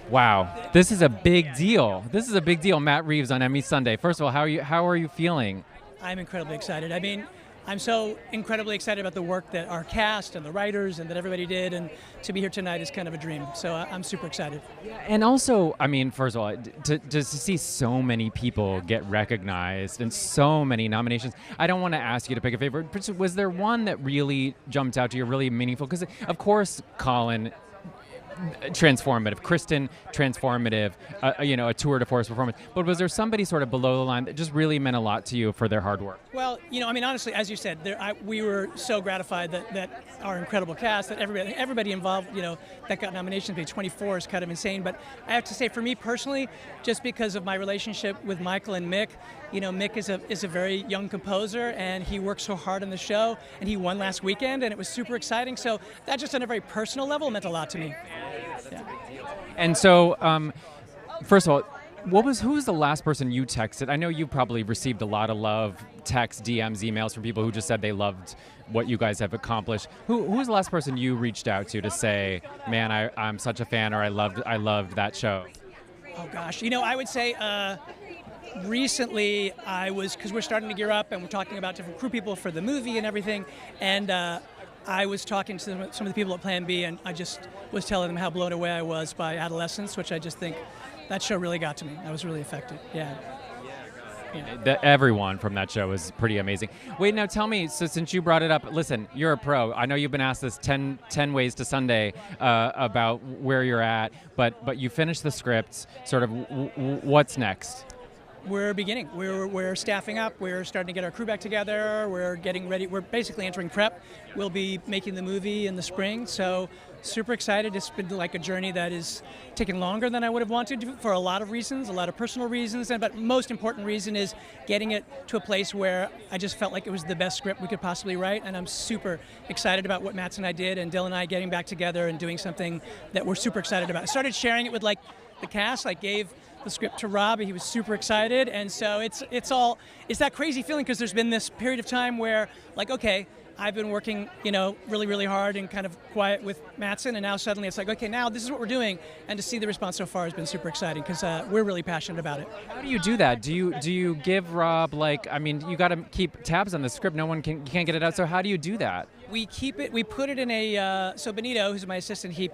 Wow, this is a big deal. This is a big deal. Matt Reeves on Emmy Sunday. First of all, how are you feeling? I'm incredibly excited. I mean, I'm so incredibly excited about the work that our cast and the writers and that everybody did, and to be here tonight is kind of a dream. So I'm super excited. And also, I mean, first of all, to see so many people get recognized and so many nominations, I don't want to ask you to pick a favorite. But was there one that really jumped out to you, really meaningful? Because, of course, Colin, transformative. Kristen, transformative. A tour de force performance. But was there somebody sort of below the line that just really meant a lot to you for their hard work? Well, I mean, honestly, as you said, we were so gratified that our incredible cast, that everybody involved, that got nominations, maybe 24 is kind of insane. But I have to say, for me personally, just because of my relationship with Michael and Mick, Mick is a very young composer, and he worked so hard on the show, and he won last weekend, and it was super exciting. So that just on a very personal level meant a lot to me. Yeah. And so, first of all, who was the last person you texted? I know you probably received a lot of love, texts, DMs, emails from people who just said they loved what you guys have accomplished. Who was the last person you reached out to say, man, I'm such a fan, or I loved that show? Oh gosh, I would say recently because we're starting to gear up and we're talking about different crew people for the movie and everything, and I was talking to some of the people at Plan B, and I just was telling them how blown away I was by Adolescence, which I just think that show really got to me. I was really affected. Yeah. Everyone from that show was pretty amazing. Wait, now tell me, so since you brought it up, listen, you're a pro. I know you've been asked this 10 ways to Sunday about where you're at, but you finished the script. Sort of what's next? We're beginning. We're staffing up. We're starting to get our crew back together. We're getting ready. We're basically entering prep. We'll be making the movie in the spring. So super excited. It's been like a journey that is taking longer than I would have wanted to for a lot of reasons, a lot of personal reasons. But most important reason is getting it to a place where I just felt like it was the best script we could possibly write. And I'm super excited about what Matt's and I did, and Dylan and I getting back together and doing something that we're super excited about. I started sharing it with the cast. I gave the script to Rob. He was super excited, and so it's that crazy feeling, because there's been this period of time where, okay, I've been working, really, really hard and kind of quiet with Mattson, and now suddenly it's like, okay, now this is what we're doing, and to see the response so far has been super exciting, because we're really passionate about it. How do you do that? Do you give Rob, you got to keep tabs on the script. You can't get it out. So how do you do that? We put it in a, so Benito, who's my assistant, he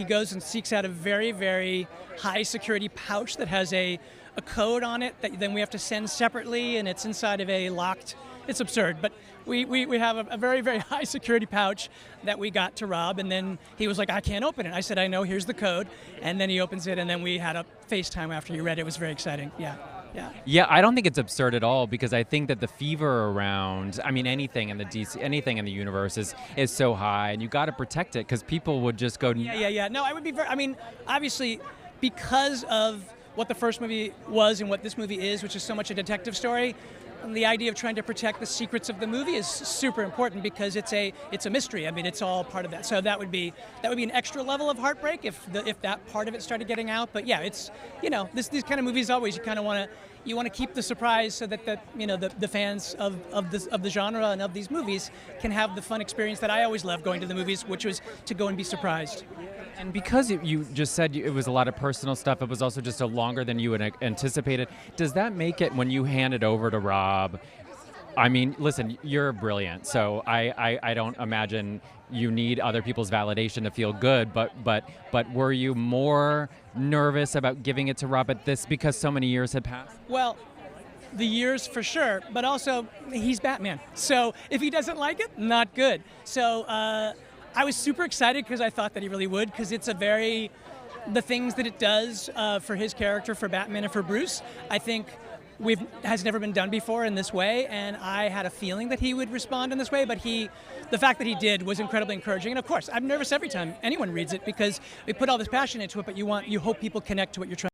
goes and seeks out a very, very high security pouch that has a code on it that then we have to send separately, and it's inside of a locked, it's absurd, but we have a very, very high security pouch that we got to Rob, and then he was like, I can't open it. I said, I know, here's the code, and then he opens it, and then we had a FaceTime after he read it. It was very exciting, yeah. Yeah, I don't think it's absurd at all, because I think that the fever around, anything in the DC, anything in the universe is so high, and you got to protect it, because people would just go. Yeah. No, I would be obviously, because of what the first movie was and what this movie is, which is so much a detective story, the idea of trying to protect the secrets of the movie is super important, because it's a mystery. It's all part of that. So that would be an extra level of heartbreak if that part of it started getting out. But yeah, it's these kind of movies, always you kind of want to keep the surprise, so that the fans of the genre and of these movies can have the fun experience that I always loved going to the movies, which was to go and be surprised. And because you just said it was a lot of personal stuff, it was also just longer than you had anticipated. Does that make it, when you hand it over to Rob, listen, you're brilliant, so I don't imagine you need other people's validation to feel good, but were you more nervous about giving it to Rob at this, because so many years had passed? Well, the years for sure, but also he's Batman, so if he doesn't like it, not good. So I was super excited, because I thought that he really would, because it's the things that it does for his character, for Batman and for Bruce, I think has never been done before in this way, and I had a feeling that he would respond in this way, but the fact that he did was incredibly encouraging. And of course, I'm nervous every time anyone reads it, because we put all this passion into it, but you hope people connect to what you're trying